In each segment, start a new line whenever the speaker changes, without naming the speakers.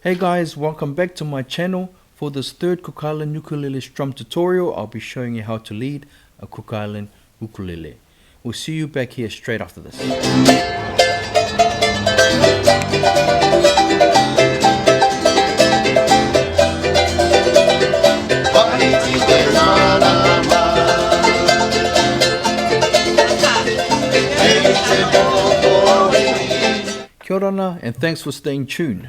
Hey guys, welcome back to my channel. For this third Cook Island ukulele strum tutorial, I'll be showing you how to lead a Cook Island ukulele. We'll see you back here straight after this. Kia ora and thanks for staying tuned.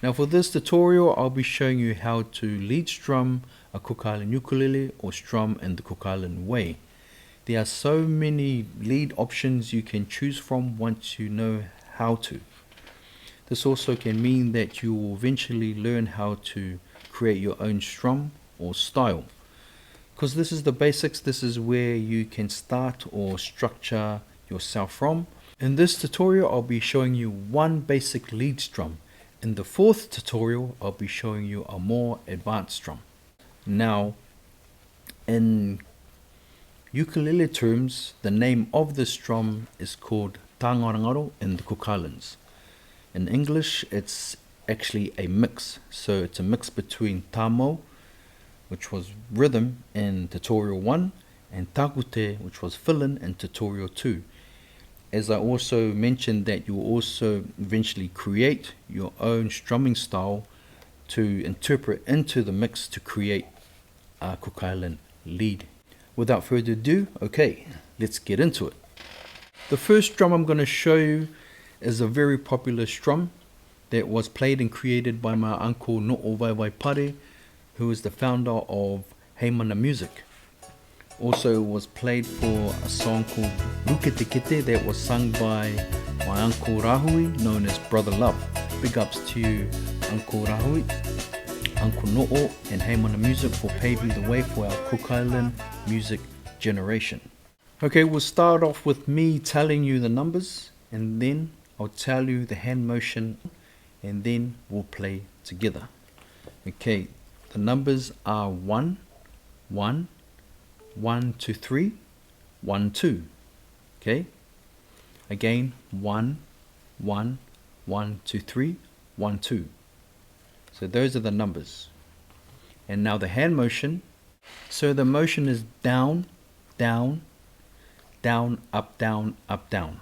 Now for this tutorial, I'll be showing you how to lead strum a Cook Island ukulele or strum in the Cook Island way. There are so many lead options you can choose from once you know how to. This also can mean that you will eventually learn how to create your own strum or style. Because this is the basics, this is where you can start or structure yourself from. In this tutorial, I'll be showing you one basic lead strum. In the fourth tutorial, I'll be showing you a more advanced strum. Now, in ukulele terms, the name of the strum is called Tangarangaro in the Cook Islands. In English, it's actually a mix. So it's a mix between Tupou, which was rhythm in tutorial 1, and Takute, which was fill-in in tutorial 2. As I also mentioned that you will also eventually create your own strumming style to interpret into the mix to create a Cook Island lead. Without further ado, okay, let's get into it. The first strum I'm going to show you is a very popular strum that was played and created by my uncle No'o Vai Pare, who is the founder of Heimana Music. Also was played for a song called Rukete Kete that was sung by my Uncle Rahui, known as Brother Love. Big ups to you, Uncle Rahui, Uncle No'o and Heimana Music for paving the way for our Cook Island music generation. Okay, we'll start off with me telling you the numbers, and then I'll tell you the hand motion, and then we'll play together. Okay, the numbers are 1, 1, 1, 2, 3, 1, 2. Okay, again 1, 1, 1, 2, 3, 1, 2. So those are the numbers. And now the hand motion. So the motion is down, down, down, up, down, up, down,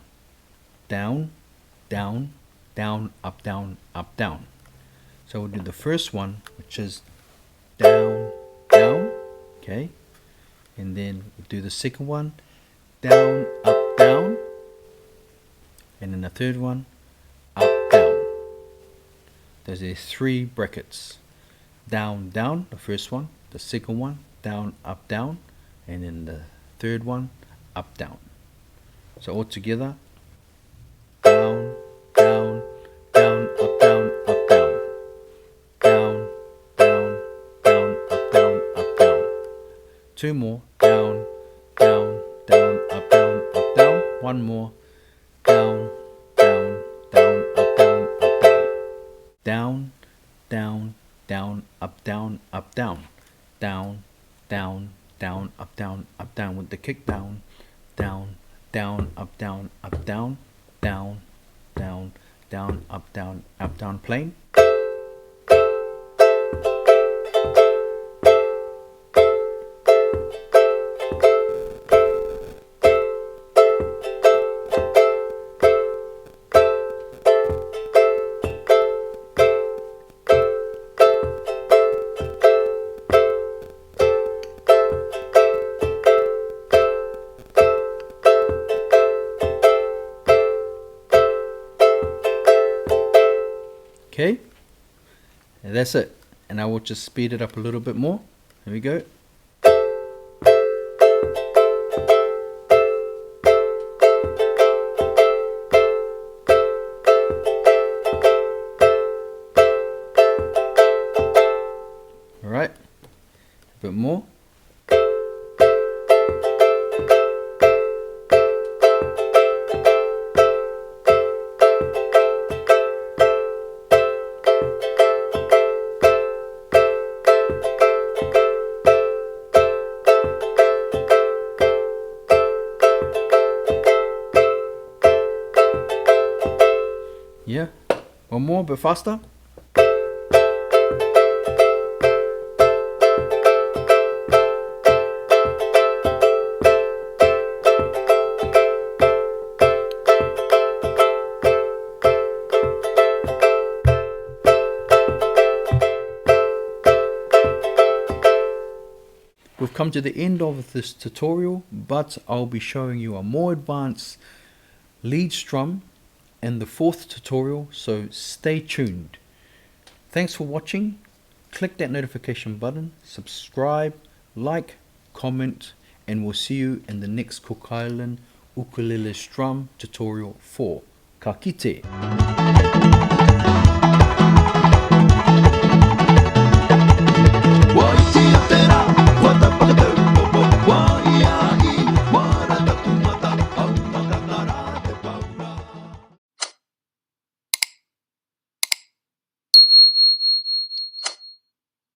down, down, down, up, down, up, down. So we'll do the first one, which is down, down. Okay. And then we'll do the second one, down, up, down. And then the third one, up, down. Those are 3 brackets. Down, down, the first one. The second one, down, up, down. And then the third one, up, down. So all together, down, down, down, up, down, up, down. Down, down, down, up, down, up, down. 2 more, down, down, down, up, down, up, down. 1 more, down, down, down, up, down, up, down. Down, down, down, up, down, up, down. Down, down, down, up, down, up, down with the kick down. Down, down, up, down, up, down. Down, down, down, up, down, plain. Okay, and that's it. And I will just speed it up a little bit more. Here we go. All right, a bit more. Yeah, one more, a bit faster. come to the end of this tutorial, but I'll be showing you a more advanced lead strum in the fourth tutorial, so stay tuned. Thanks for watching. Click that notification button, subscribe, like, comment, and we'll see you in the next Cook Island Ukulele Strum tutorial 4. Ka kite!